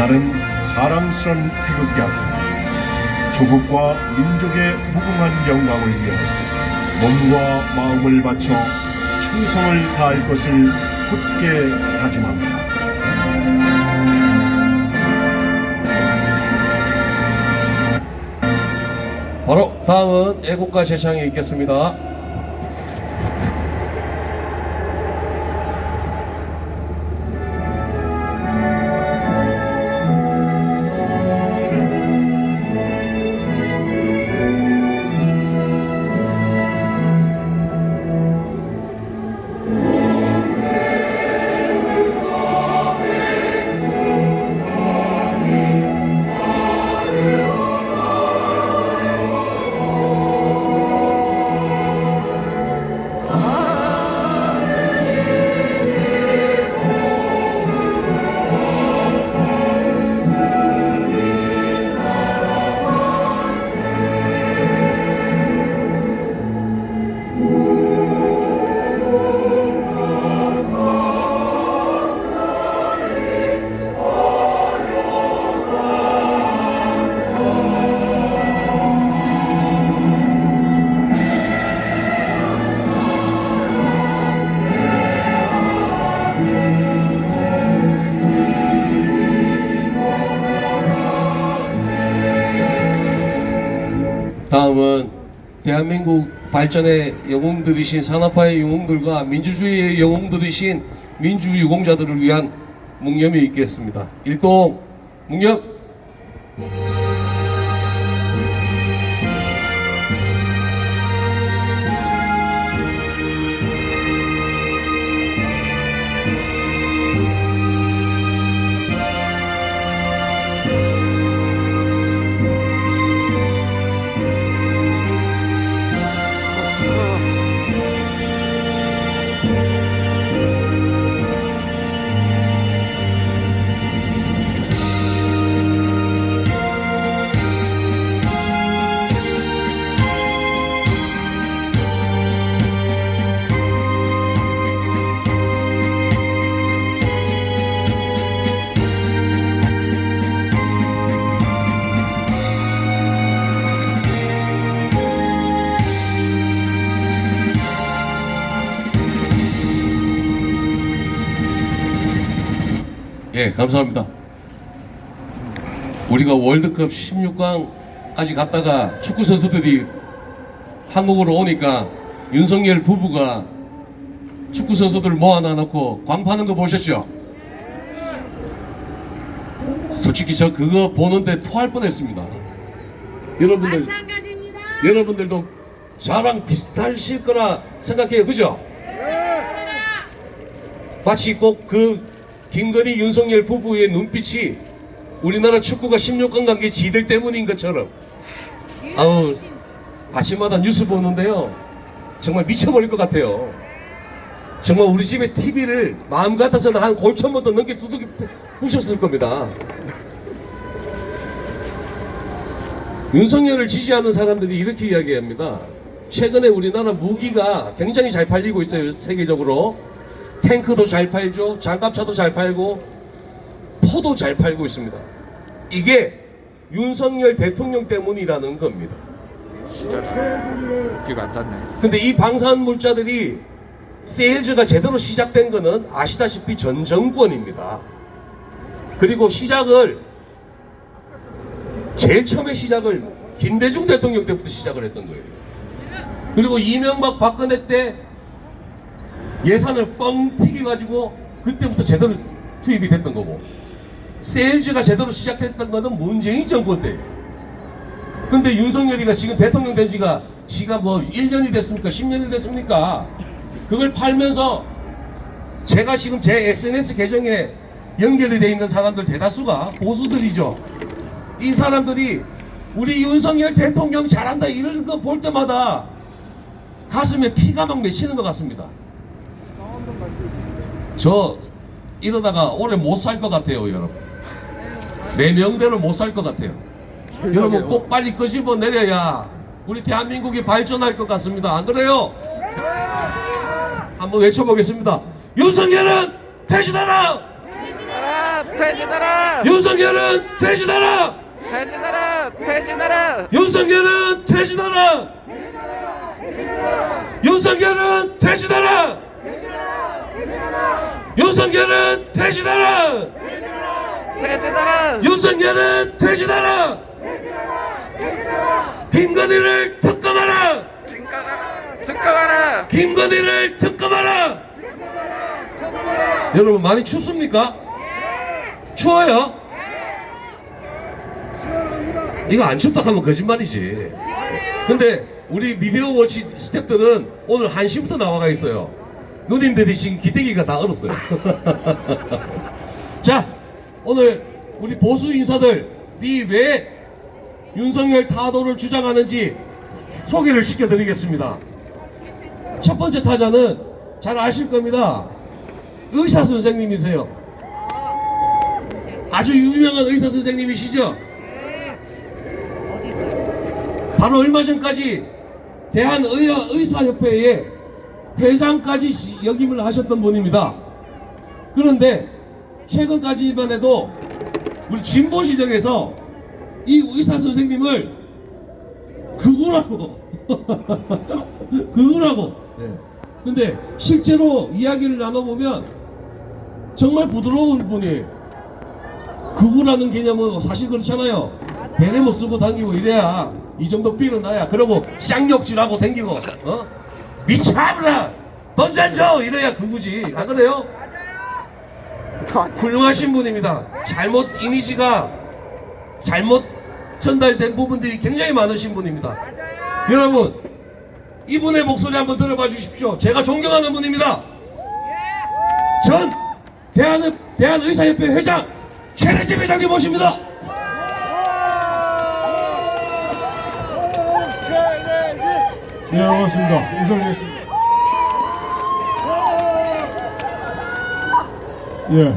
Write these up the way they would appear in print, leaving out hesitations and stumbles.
나는 자랑스런 태극기 앞에 조국과 민족의 무궁한 영광을 위해 몸과 마음을 바쳐 충성을 다할 것을 굳게 다짐합니다. 바로 다음은 애국가 제창에 있겠습니다. 다음은 대한민국 발전의 영웅들이신 산업화의 영웅들과 민주주의의 영웅들이신 민주유공자들을 위한 묵념이 있겠습니다. 일동 묵념. 예, 감사합니다. 우리가 월드컵 16강까지 갔다가 축구 선수들이 한국으로 오니까 윤석열 부부가 축구 선수들을 모아놔 놓고 광파하는 거 보셨죠? 솔직히 저 그거 보는데 토할 뻔했습니다. 마찬가지입니다. 여러분들도 저랑 비슷하실 거라 생각해요, 그죠? 마치 꼭 그 김건희 윤석열 부부의 눈빛이 우리나라 축구가 16강 간 게 지들 때문인 것처럼. 아우, 아침마다 뉴스 보는데요 정말 미쳐버릴 것 같아요. 정말 우리 집에 TV를 마음 같아서는 한 골천부터 넘게 두둑이 부셨을 겁니다. 윤석열을 지지하는 사람들이 이렇게 이야기합니다. 최근에 우리나라 무기가 굉장히 잘 팔리고 있어요. 세계적으로 탱크도 잘 팔죠, 장갑차도 잘 팔고 포도 잘 팔고 있습니다. 이게 윤석열 대통령 때문이라는 겁니다. 웃기가 안 닿네. 근데 이 방산물자들이 세일즈가 제대로 시작된 거는 아시다시피 전 정권입니다. 그리고 시작을 제일 처음에 시작을 김대중 대통령 때부터 시작을 했던 거예요. 그리고 이명박 박근혜 때 예산을 뻥 튀겨가지고 그때부터 제대로 투입이 됐던 거고, 세일즈가 제대로 시작했던 거는 문재인 정권 때예요. 근데 윤석열이가 지금 대통령 된 지가 뭐 1년이 됐습니까? 10년이 됐습니까? 그걸 팔면서 제가 지금 제 SNS 계정에 연결이 돼 있는 사람들 대다수가 보수들이죠. 이 사람들이 우리 윤석열 대통령 잘한다 이런 거 볼 때마다 가슴에 피가 막 맺히는 것 같습니다. 저 이러다가 올해 못 살 것 같아요, 여러분. 내 명대로 못 살 것 같아요. 여러분 꼭 빨리 끄집어 내려야 우리 대한민국이 발전할 것 같습니다. 안 그래요? 한번 외쳐보겠습니다. 윤석열은 퇴진하라! 퇴진하라! 윤석열은 퇴진하라! 퇴진하라! 퇴진하라! 윤석열은 퇴진하라! 윤석열은 퇴진하라! 윤석열은 퇴진하라! 퇴진하라! 윤석열은 퇴진하라! 김건희를 특검하라! 특검하라! 김건희를 특검하라! 여러분 많이 춥습니까? 추워요? 이거 안 춥다 하면 거짓말이지. 근데 우리 미디어 워치 스태프들은 오늘 1시부터 나와가 있어요. 누님들이 지금 기대기가 다 얼었어요. 자, 오늘 우리 보수 인사들이 왜 윤석열 타도를 주장하는지 소개를 시켜드리겠습니다. 첫 번째 타자는 잘 아실 겁니다. 의사 선생님이세요. 아주 유명한 의사 선생님이시죠? 바로 얼마 전까지 대한의사협회의 회장까지 역임을 하셨던 분입니다. 그런데 최근까지만 해도 우리 진보 시정에서 이 의사 선생님을 극우라고 극우라고. 근데 실제로 이야기를 나눠보면 정말 부드러운 분이에요. 극우라는 개념은 사실 그렇잖아요. 베레모 쓰고 다니고 이래야 이 정도 삐는 나야. 그러고 쌍욕질하고 다니고 미쳐버라 던져줘 이래야 극우지. 안 그래요? 훌륭하신 분입니다. 잘못 이미지가 잘못 전달된 부분들이 굉장히 많으신 분입니다. 여러분 이분의 목소리 한번 들어봐 주십시오. 제가 존경하는 분입니다. 전 대한의사협회 회장 최대집 회장님 모십니다. 네, 반갑습니다. 이성이었습니다. 예,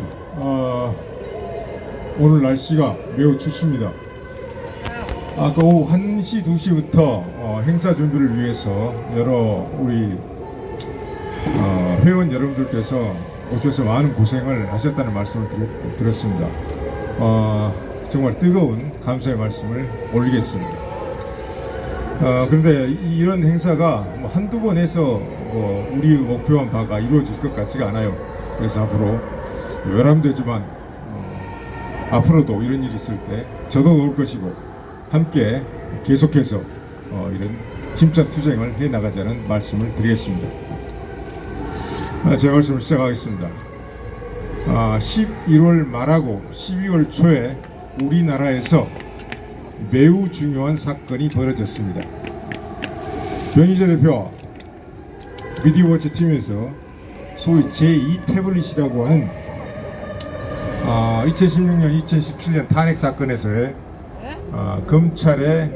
오늘 날씨가 매우 춥습니다. 아까 오후 1시, 2시부터 행사 준비를 위해서 여러 우리 회원 여러분들께서 오셔서 많은 고생을 하셨다는 말씀을 들었습니다. 정말 뜨거운 감사의 말씀을 올리겠습니다. 그런데 이런 행사가 뭐 한두 번 해서 우리 목표한 바가 이루어질 것 같지가 않아요. 그래서 앞으로 외람되지만 앞으로도 이런 일이 있을 때 저도 올 것이고 함께 계속해서 이런 힘찬 투쟁을 해나가자는 말씀을 드리겠습니다. 제 말씀을 시작하겠습니다. 11월 말하고 12월 초에 우리나라에서 매우 중요한 사건이 벌어졌습니다. 변희재 대표 미디어워치 팀에서 소위 제2 태블릿이라고 하는 2016년, 2017년 탄핵 사건에서의 검찰의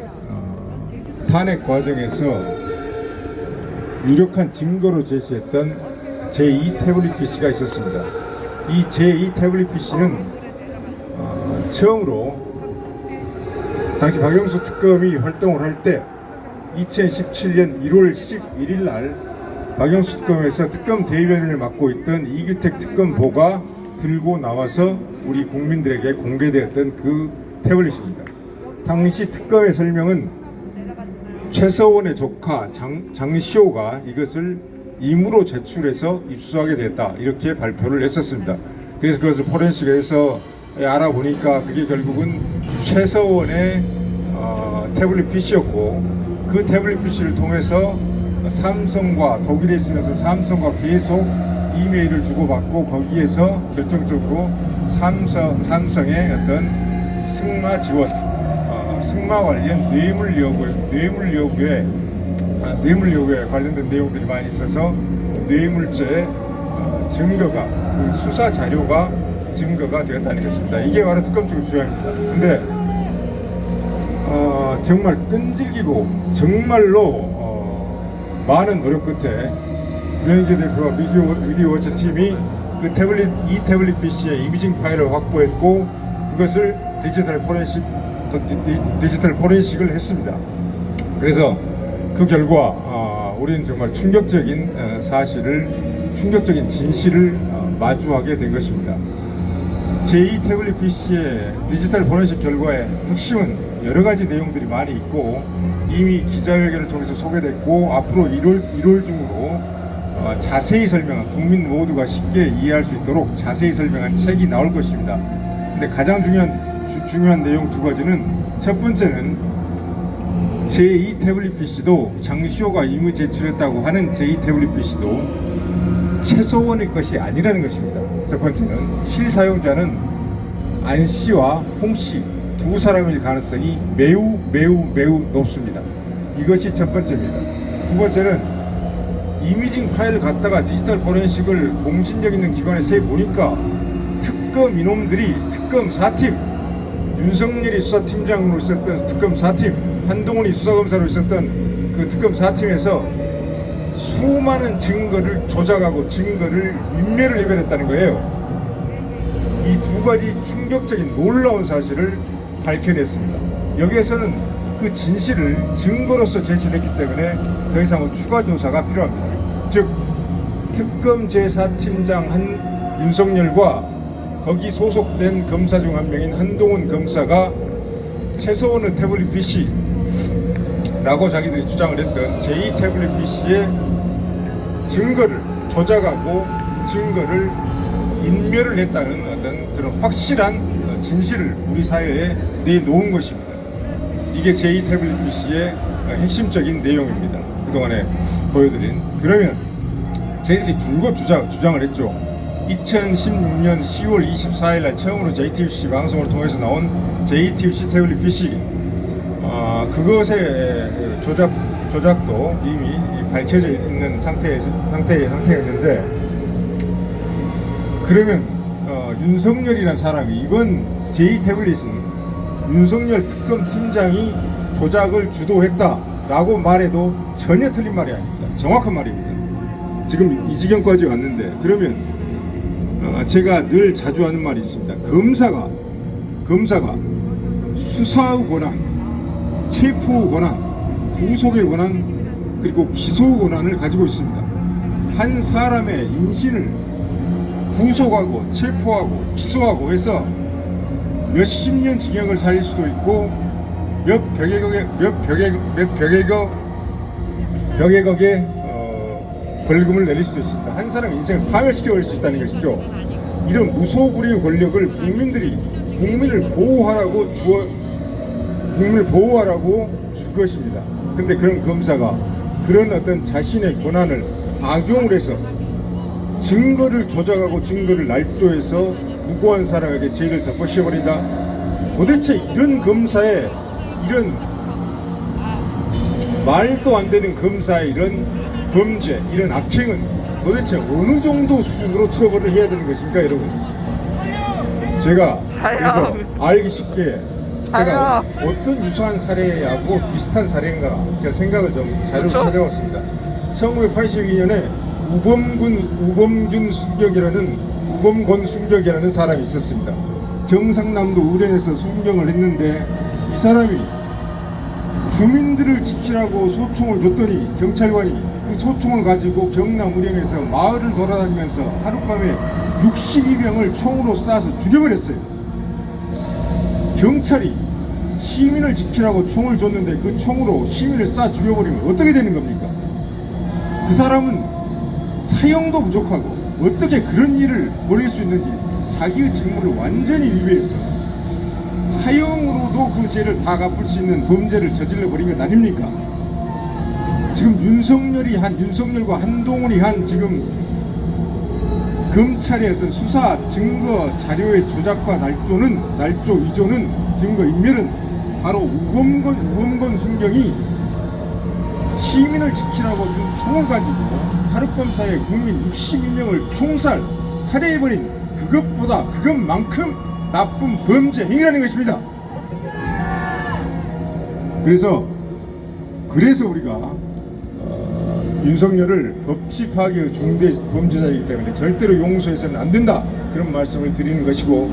탄핵 과정에서 유력한 증거로 제시했던 제2 태블릿 PC가 있었습니다. 이 제2 태블릿 PC는 처음으로 당시 박영수 특검이 활동을 할 때 2017년 1월 11일 날 박영수 특검에서 특검 대변인을 맡고 있던 이규택 특검보가 들고 나와서 우리 국민들에게 공개되었던 그 태블릿입니다. 당시 특검의 설명은 최서원의 조카 장시호가 이것을 임의로 제출해서 입수하게 됐다 이렇게 발표를 했었습니다. 그래서 그것을 포렌식에서 알아보니까 그게 결국은 최서원의 태블릿 PC였고 그 태블릿 PC를 통해서 삼성과 독일에 있으면서 삼성과 계속 이메일을 주고받고 거기에서 결정적으로 삼성의 어떤 승마 지원, 승마 관련 뇌물 요구에 관련된 내용들이 많이 있어서 뇌물죄 증거가 그 수사 자료가 증거가 되었다는 것입니다. 이게 바로 특검 측의 주장입니다. 근데 정말 끈질기고 정말로 많은 노력 끝에 변희재 대표와 미디어워치 팀이 그 이 태블릿 PC의 이미징 파일을 확보했고 그것을 디지털 포렌식을 했습니다. 그래서 그 결과 우리는 정말 충격적인 진실을 마주하게 된 것입니다. 제2 태블릿 PC의 디지털 포렌식 결과의 핵심은 여러 가지 내용들이 많이 있고 이미 기자회견을 통해서 소개됐고 앞으로 1월 중으로 자세히 설명한 국민 모두가 쉽게 이해할 수 있도록 자세히 설명한 책이 나올 것입니다. 근데 가장 중요한 내용 두 가지는 첫 번째는 제2 태블릿 PC도 장시호가 이미 제출했다고 하는 제2 태블릿 PC도 최소원의 것이 아니라는 것입니다. 첫 번째는 실사용자는 안 씨와 홍 씨 두 사람일 가능성이 매우 높습니다. 이것이 첫 번째입니다. 두 번째는 이미징 파일을 갖다가 디지털 포렌식을 공신력 있는 기관에 세 보니까 특검 이놈들이 특검 4팀 윤석열이 수사팀장으로 있었던 특검 4팀 한동훈이 수사검사로 있었던 그 특검 4팀에서 수많은 증거를 조작하고 증거를 인멸을 해버렸다는 거예요. 이 두 가지 충격적인 놀라운 사실을 밝혀냈습니다. 여기에서는 그 진실을 증거로서 제시했기 때문에 더 이상은 추가 조사가 필요합니다. 즉 특검 제4팀장 윤석열과 거기 소속된 검사 중 한 명인 한동훈 검사가 최소원의 태블릿 PC라고 자기들이 주장을 했던 제2 태블릿 PC의 증거를 조작하고 증거를 인멸을 했다는 어떤 그런 확실한 진실을 우리 사회에 내놓은 것입니다. 이게 제2 태블릿 PC의 핵심적인 내용입니다. 그동안에 보여드린. 그러면 저희들이 줄곧 주장을 했죠. 2016년 10월 24일 날 처음으로 JTBC 방송을 통해서 나온 JTBC 태블릿 PC 그것의 조작도 이미 밝혀져 있는 상태였는데 그러면 윤석열이라는 사람이 이번 제2 태블릿은 윤석열 특검 팀장이 조작을 주도했다라고 말해도 전혀 틀린 말이 아닙니다. 정확한 말입니다. 지금 이 지경까지 왔는데 그러면 제가 늘 자주 하는 말이 있습니다. 검사가 수사의 권한, 체포의 권한, 구속의 권한 그리고 기소의 권한을 가지고 있습니다. 한 사람의 인신을 구속하고 체포하고 기소하고 해서 몇십 년 징역을 살릴 수도 있고 몇백억의 벌금을 내릴 수도 있습니다. 한 사람의 인생을 파멸시켜버릴 수 있다는 것이죠. 이런 무소불위의 권력을 국민을 보호하라고 줄 것입니다. 근데 그런 검사가 그런 어떤 자신의 권한을 악용을 해서 증거를 조작하고 증거를 날조해서 무고한 사람에게 죄를 덮어씌워버린다. 도대체 이런 검사의 이런 말도 안 되는 검사의 이런 범죄, 이런 악행은 도대체 어느 정도 수준으로 처벌을 해야 되는 것입니까, 여러분? 제가 그래서 알기 쉽게 제가 어떤 유사한 사례하고 비슷한 사례인가 제가 생각을 좀 자료를 찾아봤습니다. 1982년에 우범권 순격이라는 사람이 있었습니다. 경상남도 의뢰에서 순경을 했는데 이 사람이 주민들을 지키라고 소총을 줬더니 경찰관이 그 소총을 가지고 경남 의령에서 마을을 돌아다니면서 하룻밤에 62명을 총으로 쏴서 죽여버렸어요. 경찰이 시민을 지키라고 총을 줬는데 그 총으로 시민을 쏴 죽여버리면 어떻게 되는 겁니까? 그 사람은 사형도 부족하고 어떻게 그런 일을 벌일 수 있는지 자기의 직무를 완전히 위배해서 사형으로도 그 죄를 다 갚을 수 있는 범죄를 저질러 버린 것 아닙니까? 지금 윤석열과 한동훈이 한 지금 검찰의 어떤 수사 증거 자료의 조작과 날조 위조는 증거 인멸은 바로 우범권 순경이 시민을 지키라고 준 총을 가지고 하룻밤 사이에 국민 62명을 총살 살해해버린 그것만큼 나쁜 범죄 행위라는 것입니다. 그래서 우리가 윤석열을 법치 파괴의 중대 범죄자이기 때문에 절대로 용서해서는 안 된다 그런 말씀을 드리는 것이고,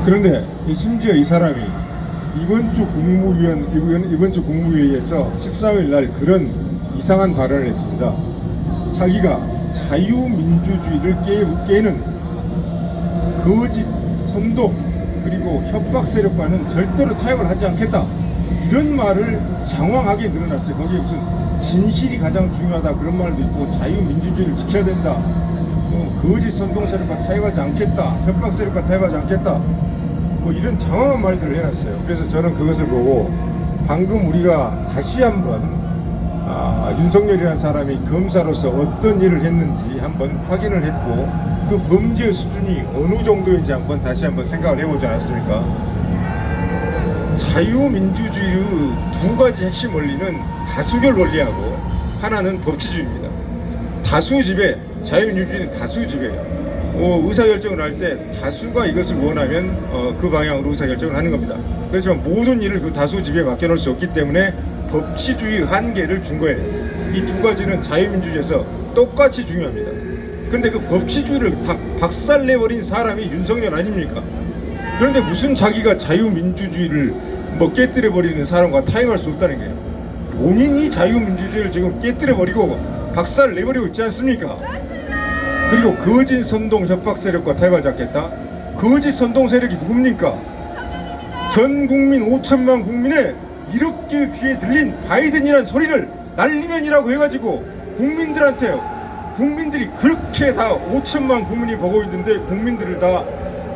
그런데 심지어 이 사람이 이번 주 국무회의에서 14일 날 그런 이상한 발언을 했습니다. 자기가 자유민주주의를 깨는 거짓, 선동 그리고 협박 세력과는 절대로 타협을 하지 않겠다. 이런 말을 장황하게 늘어났어요. 거기에 무슨 진실이 가장 중요하다 그런 말도 있고 자유민주주의를 지켜야 된다. 거짓 선동 세력과 타협하지 않겠다. 협박 세력과 타협하지 않겠다. 뭐 이런 장황한 말들을 해놨어요. 그래서 저는 그것을 보고 방금 우리가 다시 한번 윤석열이라는 사람이 검사로서 어떤 일을 했는지 한번 확인을 했고 그 범죄 수준이 어느 정도인지 한번 다시 한번 생각을 해보지 않았습니까? 자유민주주의의 두 가지 핵심 원리는 다수결 원리하고 하나는 법치주의입니다. 다수지배, 자유민주주의는 다수지배예요. 의사결정을 할 때 다수가 이것을 원하면 그 방향으로 의사결정을 하는 겁니다. 그렇지만 모든 일을 그 다수지배에 맡겨놓을 수 없기 때문에 법치주의 한계를 준 거예요. 이 두 가지는 자유민주주의에서 똑같이 중요합니다. 그런데 그 법치주의를 다 박살내버린 사람이 윤석열 아닙니까? 그런데 무슨 자기가 자유민주주의를 깨뜨려버리는 사람과 타협할 수 없다는 거예요. 본인이 자유민주주의를 지금 깨뜨려버리고 박살내버리고 있지 않습니까? 그리고 거짓 선동 협박 세력과 타협하지 않겠다. 거짓 선동 세력이 누굽니까? 전 국민 5천만 국민의 이렇게 귀에 들린 바이든이란 소리를 날리면이라고 해가지고 국민들이 그렇게 다 5천만 국민이 보고 있는데 국민들을 다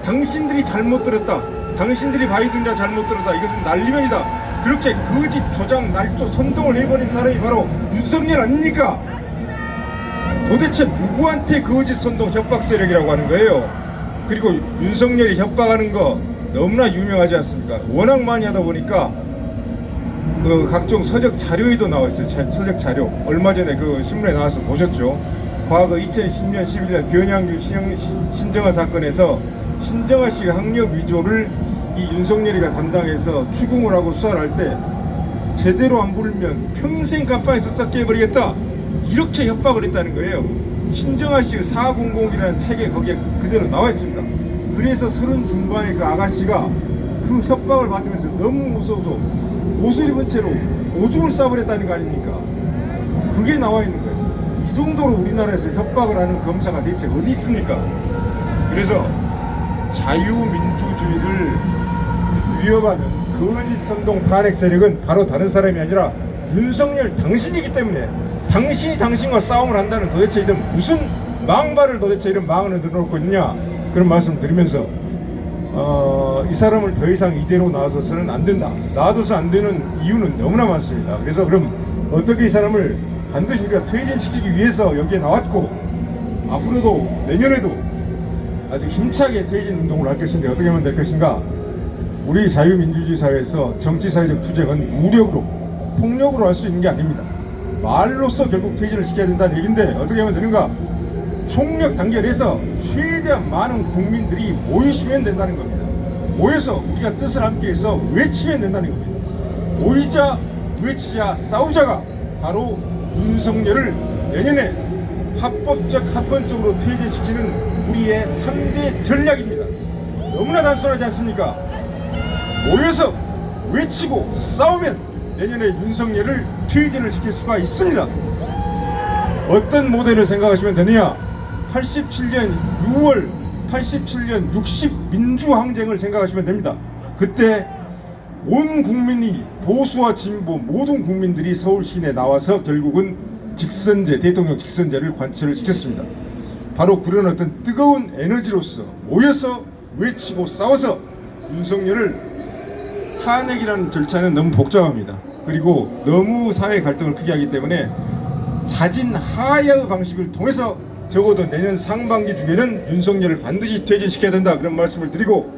당신들이 잘못 들었다, 당신들이 바이든이라 잘못 들었다, 이것은 날리면이다, 그렇게 거짓 조작 날조 선동을 해버린 사람이 바로 윤석열 아닙니까? 도대체 누구한테 거짓 선동 협박 세력이라고 하는 거예요? 그리고 윤석열이 협박하는 거 너무나 유명하지 않습니까? 워낙 많이 하다 보니까 그 각종 서적 자료에도 나와 있어요. 서적 자료. 얼마 전에 그 신문에 나와서 보셨죠? 과거 2010년 11년 변양규 신정아 사건에서 신정아 씨가 학력 위조를 이 윤석열이가 담당해서 추궁을 하고 수사를 할 때 제대로 안 부르면 평생 깜빵에서 썩게 해버리겠다, 이렇게 협박을 했다는 거예요. 신정아 씨의 400이라는 책에 거기에 그대로 나와 있습니다. 그래서 30 중반의 그 아가씨가 그 협박을 받으면서 너무 무서워서 옷을 입은 채로 오줌을 싸버렸다는 거 아닙니까? 그게 나와 있는 거예요. 이 정도로 우리나라에서 협박을 하는 검사가 대체 어디 있습니까? 그래서 자유민주주의를 위협하는 거짓 선동 탄핵 세력은 바로 다른 사람이 아니라 윤석열 당신이기 때문에 당신이 당신과 싸움을 한다는 도대체 이런 무슨 망발을 도대체 이런 망언을 들어놓고 있느냐, 그런 말씀을 드리면서 이 사람을 더 이상 이대로 놔둬서는 안 된다. 놔둬서 안 되는 이유는 너무나 많습니다. 그래서 그럼 어떻게 이 사람을 반드시 우리가 퇴진시키기 위해서 여기에 나왔고 앞으로도 내년에도 아주 힘차게 퇴진 운동을 할 것인데 어떻게 하면 될 것인가? 우리 자유민주주의 사회에서 정치사회적 투쟁은 무력으로, 폭력으로 할 수 있는 게 아닙니다. 말로써 결국 퇴진을 시켜야 된다는 얘기인데 어떻게 하면 되는가? 총력 단결해서 최대한 많은 국민들이 모이시면 된다는 겁니다. 모여서 우리가 뜻을 함께해서 외치면 된다는 겁니다. 모이자, 외치자, 싸우자가 바로 윤석열을 내년에 합법적으로 퇴진시키는 우리의 3대 전략입니다. 너무나 단순하지 않습니까? 모여서 외치고 싸우면 내년에 윤석열을 퇴진을 시킬 수가 있습니다. 어떤 모델을 생각하시면 되느냐? 87년 6월 87년 60 민주항쟁을 생각하시면 됩니다. 그때 온 국민이, 보수와 진보 모든 국민들이 서울 시내에 나와서 결국은 직선제, 대통령 직선제를 관철을 시켰습니다. 바로 그런 어떤 뜨거운 에너지로서 모여서 외치고 싸워서 윤석열을, 탄핵이라는 절차는 너무 복잡합니다. 그리고 너무 사회 갈등을 크게 하기 때문에 자진 하야의 방식을 통해서 적어도 내년 상반기 중에는 윤석열을 반드시 퇴진시켜야 된다, 그런 말씀을 드리고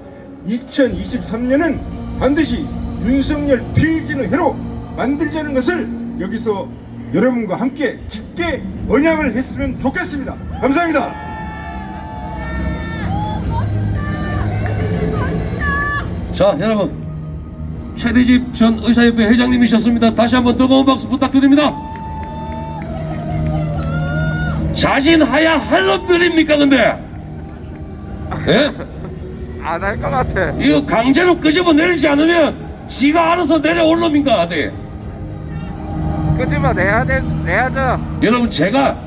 2023년은 반드시 윤석열 퇴진의 해로 만들자는 것을 여기서 여러분과 함께 깊게 언양을 했으면 좋겠습니다. 감사합니다. 자, 여러분, 최대집 전 의사협회 회장님이셨습니다. 다시 한번 뜨거운 박수 부탁드립니다. 자진하야 할 놈들입니까 근데? 예? 안 할 것 같아. 이거 강제로 끄집어 내리지 않으면 지가 알아서 내려올 놈인가? 네. 끄집어 내야죠. 여러분, 제가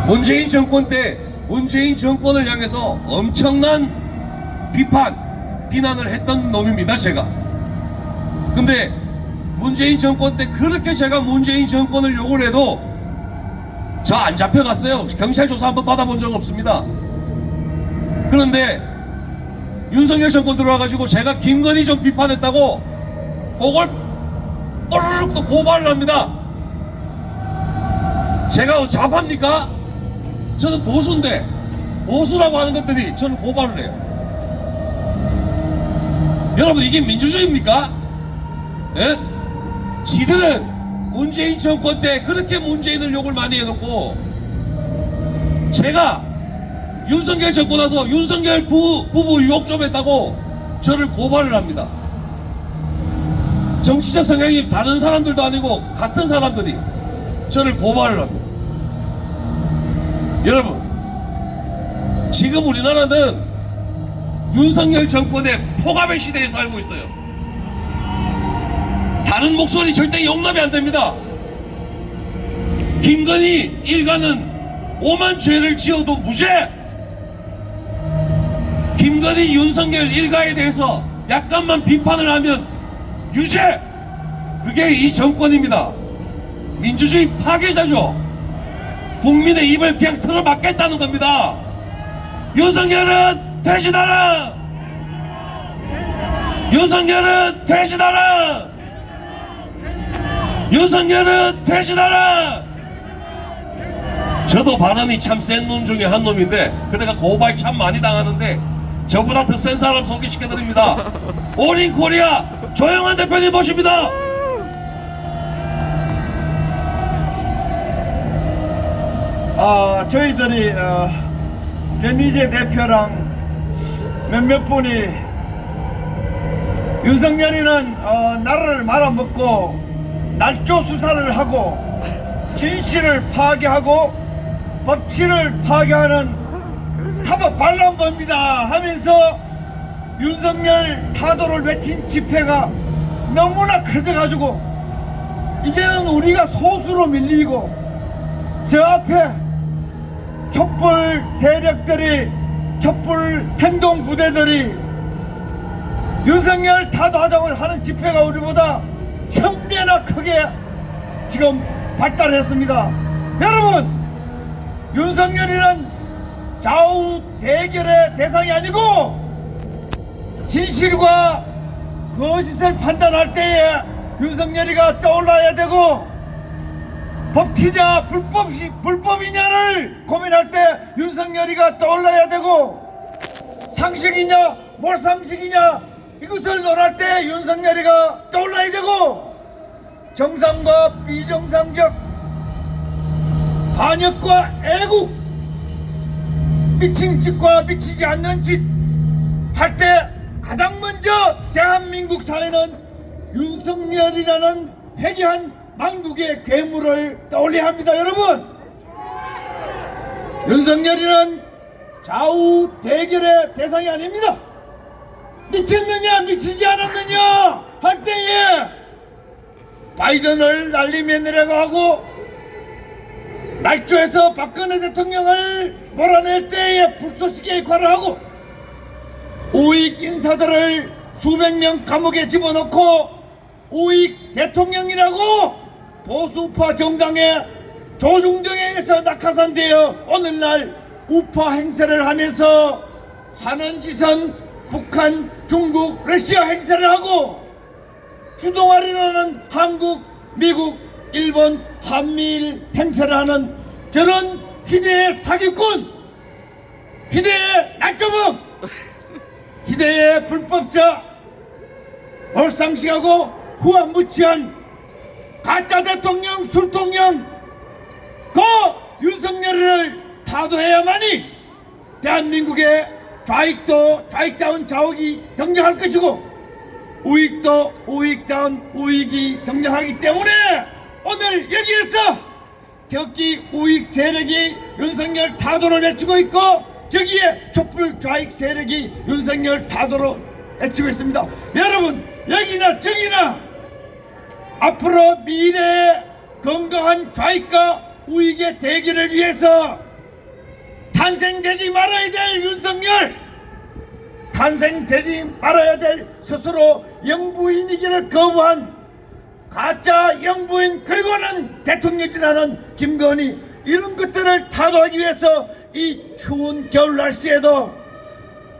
문재인 정권 때 문재인 정권을 향해서 엄청난 비난을 했던 놈입니다, 제가. 근데 문재인 정권 때 그렇게 제가 문재인 정권을 욕을 해도 저 안 잡혀갔어요. 경찰 조사 한번 받아본 적 없습니다. 그런데 윤석열 정권 들어와가지고 제가 김건희 좀 비판했다고 그걸 꼬르륵 또 고발을 합니다. 제가 좌파입니까? 저는 보수인데 보수라고 하는 것들이 저는 고발을 해요. 여러분, 이게 민주주의입니까? 예? 지들은 문재인 정권 때 그렇게 문재인을 욕을 많이 해놓고 제가 윤석열 정권 와서 윤석열 부부 욕 좀 했다고 저를 고발을 합니다. 정치적 성향이 다른 사람들도 아니고 같은 사람들이 저를 고발을 합니다. 여러분, 지금 우리나라는 윤석열 정권의 포갑의 시대에 살고 있어요. 다른 목소리 절대 용납이 안 됩니다. 김건희 일가는 오만 죄를 지어도 무죄. 김건희 윤석열 일가에 대해서 약간만 비판을 하면 유죄. 그게 이 정권입니다. 민주주의 파괴자죠. 국민의 입을 그냥 틀어막겠다는 겁니다. 윤석열은 퇴진하라. 윤석열은 퇴진하라. 윤석열은 퇴진하라. 저도 발언이 참 센 놈 중에 한 놈인데 그래가 고발 참 많이 당하는데 저보다 더 센 사람 소개시켜드립니다. 올인 코리아 조영환 대표님 모십니다. 저희들이 변희재 대표랑 몇몇 분이 윤석열이는 나라를 말아먹고 날조 수사를 하고 진실을 파괴하고 법치를 파괴하는 사법 반란범이다 하면서 윤석열 타도를 외친 집회가 너무나 커져가지고 이제는 우리가 소수로 밀리고 저 앞에 촛불 세력들이 촛불 행동 부대들이 윤석열 타도하자고 하는 집회가 우리보다 1000배나 크게 지금 발달했습니다. 여러분, 윤석열이는 좌우 대결의 대상이 아니고 진실과 거짓을 판단할 때에 윤석열이가 떠올라야 되고 법치냐 불법이냐를 고민할 때 윤석열이가 떠올라야 되고 상식이냐 몰상식이냐 이것을 논할 때 윤석열이가 떠올라야 되고 정상과 비정상적 반역과 애국 미친 짓과 미치지 않는 짓 할 때 가장 먼저 대한민국 사회는 윤석열이라는 회개한 망국의 괴물을 떠올려야 합니다. 여러분, 윤석열이는 좌우 대결의 대상이 아닙니다. 미쳤느냐 미치지 않았느냐 할 때에 바이든을 날리며내라고 하고 날조해서 박근혜 대통령을 몰아낼 때에 불쏘시개 역할을 하고 우익 인사들을 수백 명 감옥에 집어넣고 우익 대통령이라고 보수우파 정당의 조중동에서 낙하산되어 오늘날 우파 행세를 하면서 하는 짓은 북한, 중국, 러시아 행세를 하고 주동아리라는 한국, 미국, 일본, 한미일 행세를 하는 저런 희대의 사기꾼, 희대의 날조범, 희대의 불법자, 몰상식하고 후한무치한 가짜 대통령, 술통령 그 윤석열을 타도해야만이 대한민국의 좌익도 좌익다운 좌익이 등장할 것이고 우익도 우익다운 우익이 등장하기 때문에 오늘 여기에서 격기 우익 세력이 윤석열 타도를 외치고 있고 저기에 촛불 좌익 세력이 윤석열 타도를 외치고 있습니다. 여러분, 여기나 저기나 앞으로 미래의 건강한 좌익과 우익의 대결을 위해서 탄생되지 말아야 될 윤석열, 탄생되지 말아야 될 스스로 영부인이기를 거부한 가짜 영부인, 그리고는 대통령이라는 김건희, 이런 것들을 타도하기 위해서 이 추운 겨울 날씨에도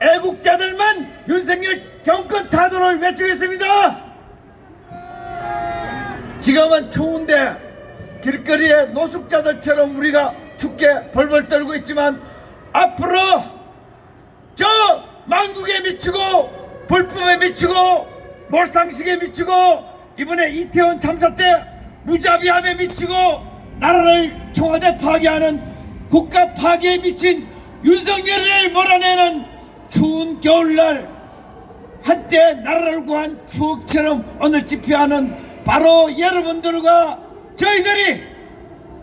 애국자들만 윤석열 정권 타도를 외치겠습니다. 지금은 추운데 길거리에 노숙자들처럼 우리가 춥게 벌벌 떨고 있지만, 앞으로 저 망국에 미치고 불법에 미치고 몰상식에 미치고 이번에 이태원 참사 때 무자비함에 미치고 나라를 청와대 파괴하는 국가 파괴에 미친 윤석열을 몰아내는 추운 겨울날 한때 나라를 구한 추억처럼 오늘 집회하는 바로 여러분들과 저희들이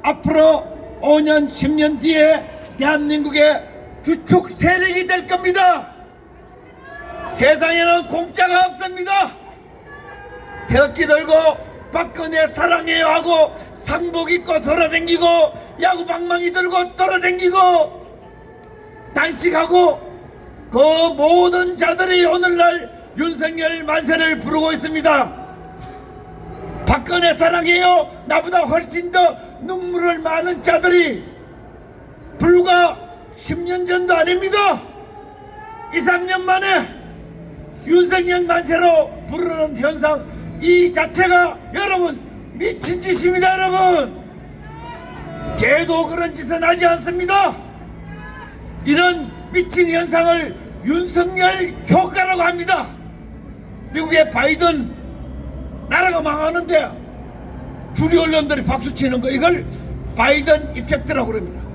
앞으로 5년 10년 뒤에 대한민국의 주축 세력이 될 겁니다. 세상에는 공짜가 없습니다. 태극기 들고 박근혜 사랑해요 하고 상복 입고 돌아다니고 야구방망이 들고 돌아다니고 단식하고 그 모든 자들이 오늘날 윤석열 만세를 부르고 있습니다. 박근혜 사랑해요 나보다 훨씬 더 눈물을 많은 자들이 불과 10년 전도 아닙니다. 2, 3년 만에 윤석열 만세로 부르는 현상, 이 자체가 여러분 미친 짓입니다. 여러분, 개도 그런 짓은 하지 않습니다. 이런 미친 현상을 윤석열 효과라고 합니다. 미국의 바이든 나라가 망하는데 주류 언론들이 박수치는 거, 이걸 바이든 이펙트라고 그럽니다.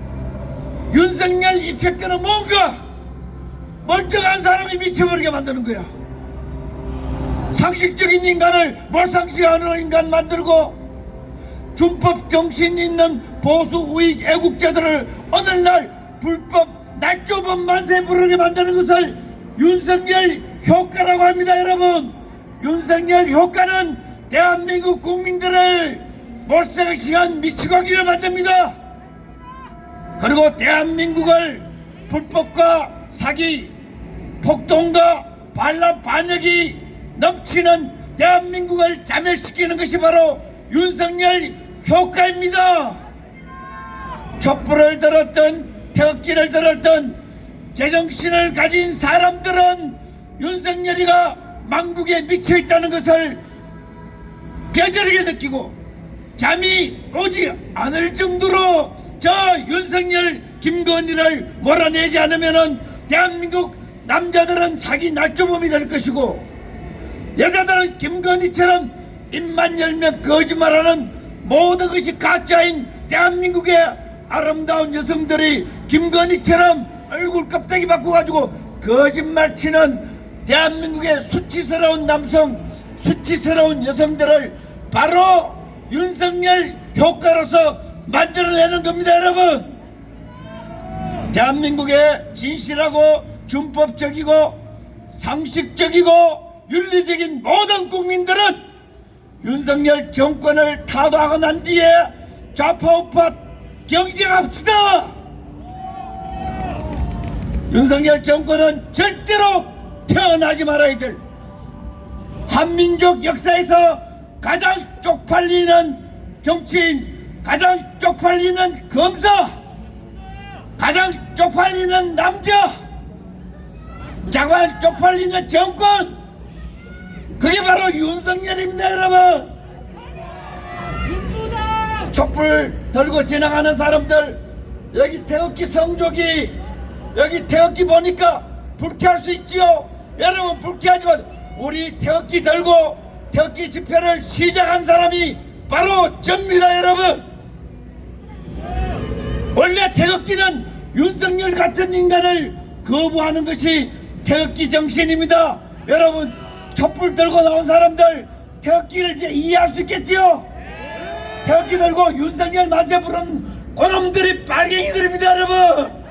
윤석열 이펙트는 뭔가 멀쩡한 사람이 미쳐버리게 만드는 거야. 상식적인 인간을 몰상식하는 인간 만들고 준법 정신 있는 보수 우익 애국자들을 오늘날 불법 날조범 만세 부르게 만드는 것을 윤석열 효과라고 합니다. 여러분, 윤석열 효과는 대한민국 국민들을 몰상식한 미치광이를 만듭니다. 그리고 대한민국을 불법과 사기, 폭동과 반란 반역이 넘치는 대한민국을 자멸시키는 것이 바로 윤석열 효과입니다. 촛불을 들었던 태극기를 들었던 제정신을 가진 사람들은 윤석열이가 망국에 미쳐있다는 것을 뼈저리게 느끼고 잠이 오지 않을 정도로 저 윤석열 김건희를 몰아내지 않으면 대한민국 남자들은 사기 날조범이 될 것이고 여자들은 김건희처럼 입만 열면 거짓말하는 모든 것이 가짜인 대한민국의 아름다운 여성들이 김건희처럼 얼굴 껍데기 바꿔가지고 거짓말 치는 대한민국의 수치스러운 남성, 수치스러운 여성들을 바로 윤석열 효과로서 만들어내는 겁니다. 여러분, 대한민국의 진실하고 준법적이고 상식적이고 윤리적인 모든 국민들은 윤석열 정권을 타도하고 난 뒤에 좌파 우파 경쟁합시다. 윤석열 정권은 절대로 태어나지 말아야 될, 한민족 역사에서 가장 쪽팔리는 정치인, 가장 쪽팔리는 검사, 가장 쪽팔리는 남자, 가장 쪽팔리는 정권, 그게 바로 윤석열입니다. 여러분, 촛불 들고 지나가는 사람들, 여기 태극기 성조기, 여기 태극기 보니까 불쾌할 수 있지요. 여러분, 불쾌하지만 우리 태극기 들고 태극기 집회를 시작한 사람이 바로 접니다. 여러분, 원래 태극기는 윤석열 같은 인간을 거부하는 것이 태극기 정신입니다. 여러분, 촛불 들고 나온 사람들 태극기를 이제 이해할 수 있겠지요? 태극기 들고 윤석열 만세 부른 그놈들이 빨갱이들입니다. 여러분,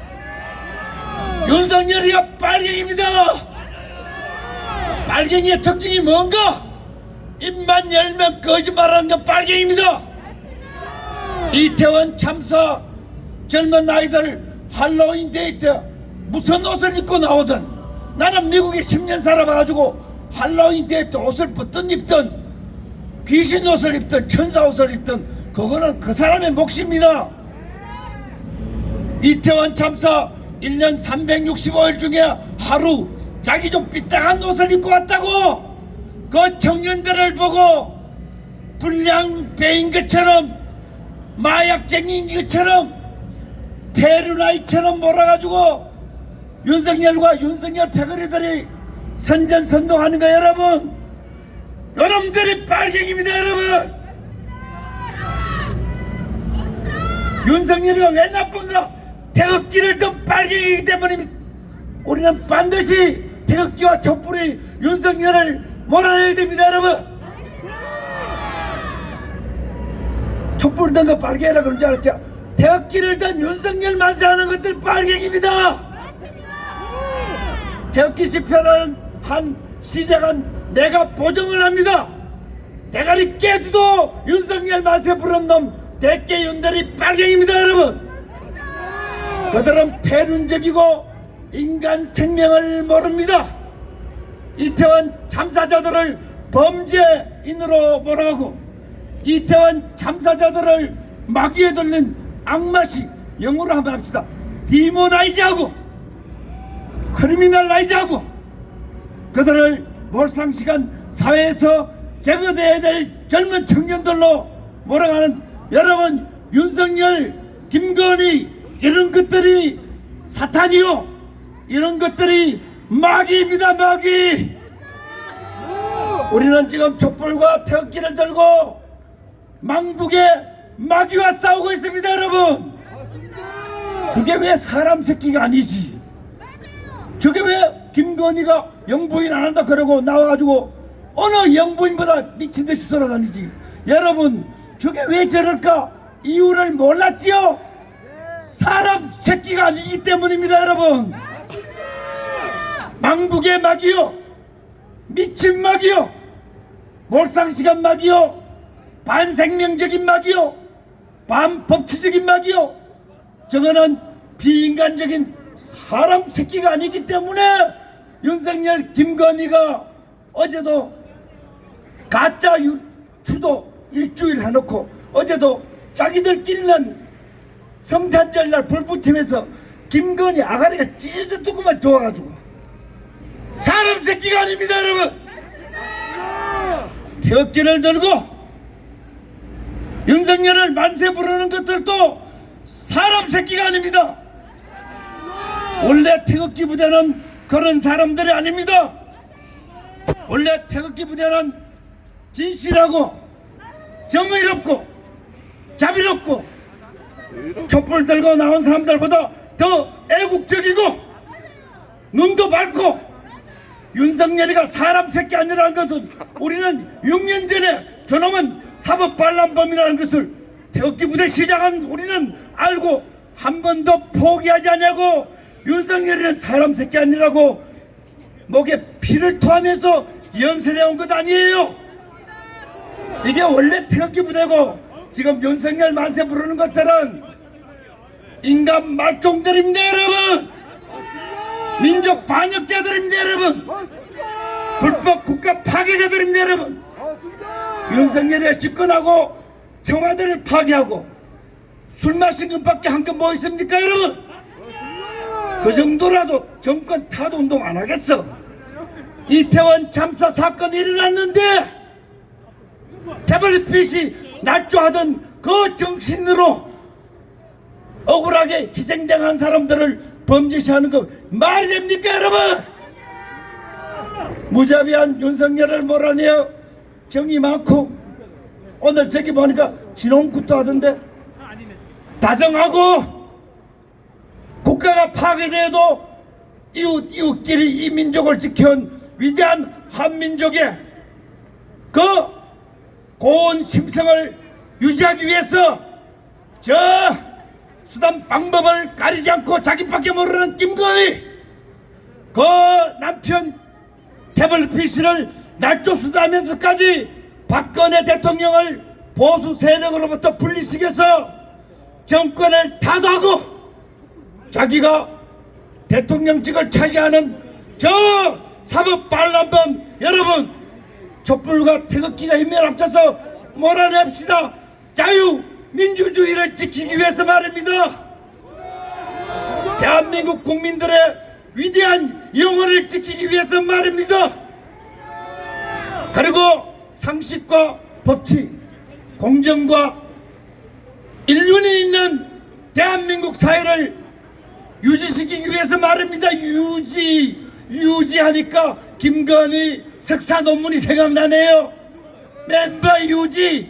윤석열이가 빨갱이입니다. 빨갱이의 특징이 뭔가? 입만 열면 거짓말하는 건 빨갱이입니다. 이태원 참사 젊은 아이들 할로윈 데이 때 무슨 옷을 입고 나오든, 나는 미국에 10년 살아봐가지고 할로윈 데이 때 옷을 입든 귀신 옷을 입든 천사 옷을 입든 그거는 그 사람의 몫입니다. 이태원 참사 1년 365일 중에 하루 자기 좀 삐딱한 옷을 입고 왔다고 그 청년들을 보고 불량배인 것처럼 마약쟁이인 것처럼 페루나이처럼 몰아가지고 윤석열과 윤석열 패거리들이 선전선동하는 거 여러분, 여러분들이 빨갱입니다 여러분. 윤석열이가 왜 나쁜가? 태극기를 든 빨갱이기 때문입니다. 우리는 반드시 태극기와 촛불이 윤석열을 몰아내야 됩니다 여러분. 촛불 든 거 빨갱이라 그런 줄 알았죠? 태극기를 든 윤석열 만세하는 것들 빨갱입니다. 태극기 집회를 한 시작은 내가 보정을 합니다. 대가리 깨주도 윤석열 만세 부른 놈 대깨윤들이 빨갱입니다 여러분. 그들은 패륜적이고 인간 생명을 모릅니다. 이태원 참사자들을 범죄인으로 몰아가고 이태원 참사자들을 마귀에 들린 악마식, 영어로 한번 합시다. 디모나이즈하고 크리미널라이즈하고 그들을 몰상식한 사회에서 제거돼야 될 젊은 청년들로 몰아가는 여러분, 윤석열, 김건희 이런 것들이 사탄이요, 이런 것들이 마귀입니다. 마귀. 우리는 지금 촛불과 태극기를 들고 망국의 마귀와 싸우고 있습니다 여러분. 저게 왜 사람 새끼가 아니지? 저게 왜 김건희가 영부인 안 한다 그러고 나와가지고 어느 영부인보다 미친듯이 돌아다니지? 여러분, 저게 왜 저럴까? 이유를 몰랐지요? 사람 새끼가 아니기 때문입니다 여러분. 망국의 마귀요, 미친 마귀요, 몰상식한 마귀요, 반생명적인 마귀요, 반법치적인 마귀요, 저거는 비인간적인 사람 새끼가 아니기 때문에 윤석열, 김건희가 어제도 가짜 추도 일주일 해놓고 어제도 자기들끼리는 성탄절날 불붙이면서 김건희 아가리가 찢어졌더구만 좋아가지고. 사람 새끼가 아닙니다 여러분. 태극기를 들고 윤석열을 만세 부르는 것들도 사람 새끼가 아닙니다. 원래 태극기 부대는 그런 사람들이 아닙니다. 원래 태극기 부대는 진실하고 정의롭고 자비롭고 촛불 들고 나온 사람들보다 더 애국적이고 눈도 밝고, 윤석열이가 사람 새끼 아니라는 것은 우리는 6년 전에 저놈은 사법반란범이라는 것을 태극기 부대 시작한 우리는 알고 한 번도 포기하지 않냐고. 윤석열이는 사람 새끼 아니라고 목에 피를 토하면서 연설해온 것 아니에요. 이게 원래 태극기 부대고 지금 윤석열 만세 부르는 것들은 인간 말종들입니다 여러분. 민족 반역자들입니다 여러분. 불법 국가 파괴자들입니다 여러분. 윤석열이 집권하고 청와대를 파괴하고 술 마신 것밖에 한 건 뭐 있습니까 여러분? 그 정도라도 정권 타도 운동 안 하겠어. 이태원 참사 사건이 일어났는데 태블릿빛이 날조하던 그 정신으로 억울하게 희생당한 사람들을 범죄시하는 거 말이 됩니까 여러분? 무자비한 윤석열을 몰아내어 정이 많고, 오늘 저기 보니까 진홍굿도 하던데, 다정하고 국가가 파괴돼도 이웃끼리 이 민족을 지켜온 위대한 한민족의 그 고운 심성을 유지하기 위해서 저 수단 방법을 가리지 않고 자기밖에 모르는 김건희, 그 남편 태블릿PC를 날조수사하면서까지 박근혜 대통령을 보수 세력으로부터 분리시켜서 정권을 타도하고 자기가 대통령직을 차지하는 저 사법 반란범 여러분, 촛불과 태극기가 힘을 합쳐서 몰아냅시다. 자유민주주의를 지키기 위해서 말입니다. 대한민국 국민들의 위대한 영혼을 지키기 위해서 말입니다. 그리고 상식과 법치, 공정과 인륜이 있는 대한민국 사회를 유지시키기 위해서 말입니다. 유지하니까 김건희 석사 논문이 생각나네요. 멤버 유지.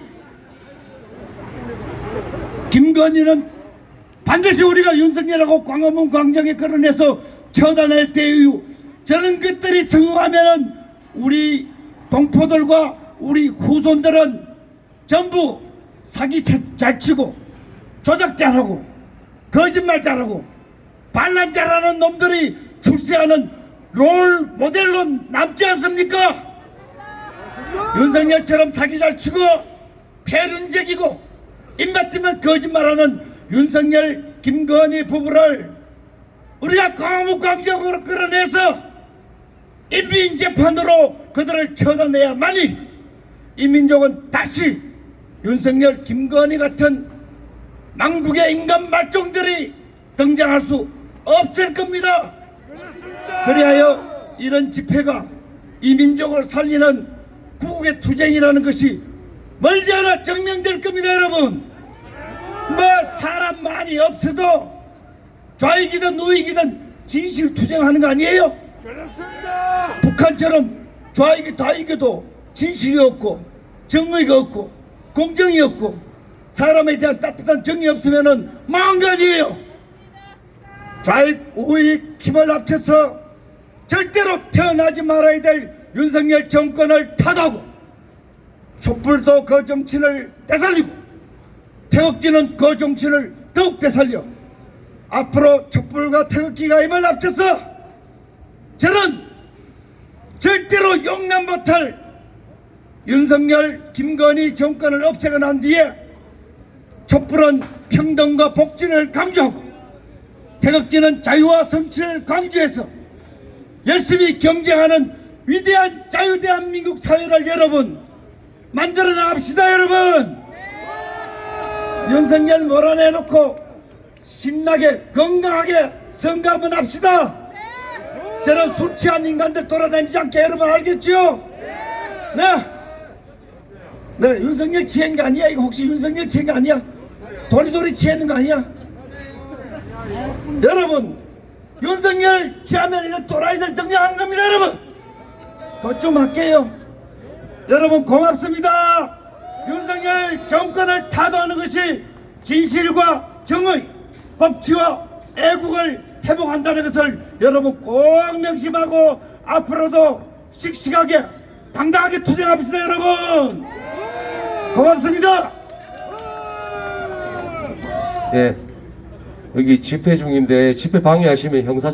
김건희는 반드시 우리가 윤석열하고 광화문 광장에 끌어내서 처단할 때에요. 저는 것들이 성공하면은 우리 동포들과 우리 후손들은 전부 사기 잘 치고 조작 잘하고 거짓말 잘하고 반란 잘하는 놈들이 출세하는 롤 모델로 남지 않습니까? 윤석열처럼 사기 잘 치고 패륜적이고 입맛 뜨면 거짓말하는 윤석열, 김건희 부부를 우리가 광화문 광장으로 끌어내서 인민재판으로 그들을 처단해야만이 이 민족은 다시 윤석열, 김건희 같은 망국의 인간 말종들이 등장할 수 없을 겁니다. 그리하여 이런 집회가 이 민족을 살리는 구국의 투쟁이라는 것이 멀지 않아 증명될 겁니다. 여러분, 뭐 사람 많이 없어도 좌익이든 우익이든 진실 투쟁하는 거 아니에요? 북한처럼 좌익이 다 이겨도 진실이 없고 정의가 없고 공정이 없고 사람에 대한 따뜻한 정이 없으면은 망한 거 아니에요? 좌익 우익 힘을 합쳐서 절대로 태어나지 말아야 될 윤석열 정권을 타도하고 촛불도 그 정치를 되살리고 태극기는 그 정치를 더욱 되살려 앞으로 촛불과 태극기가 힘을 합쳐서 저는 절대로 용납 못할 윤석열, 김건희 정권을 없애고 난 뒤에 촛불은 평등과 복지를 강조하고 태극기는 자유와 성취를 강조해서 열심히 경쟁하는 위대한 자유대한민국 사회를 여러분 만들어 나갑시다. 여러분, 윤석열 몰아내놓고 신나게 건강하게 선거 한번 합시다. 저는 술 취한 인간들 돌아다니지 않게 여러분 알겠죠? 네, 윤석열 취한 거 아니야? 이거 혹시 윤석열 취한 거 아니야? 도리도리 취했는 거 아니야? 여러분, 윤석열 취하면 이거 또라이들 등장하는 겁니다. 여러분, 더 좀 할게요. 여러분 고맙습니다. 윤석열 정권을 타도하는 것이 진실과 정의, 법치와 애국을 회복한다는 것을 여러분 꼭 명심하고 앞으로도 씩씩하게 당당하게 투쟁합시다. 여러분 고맙습니다. 예, 여기 집회 중인데 집회 방해하시면 형사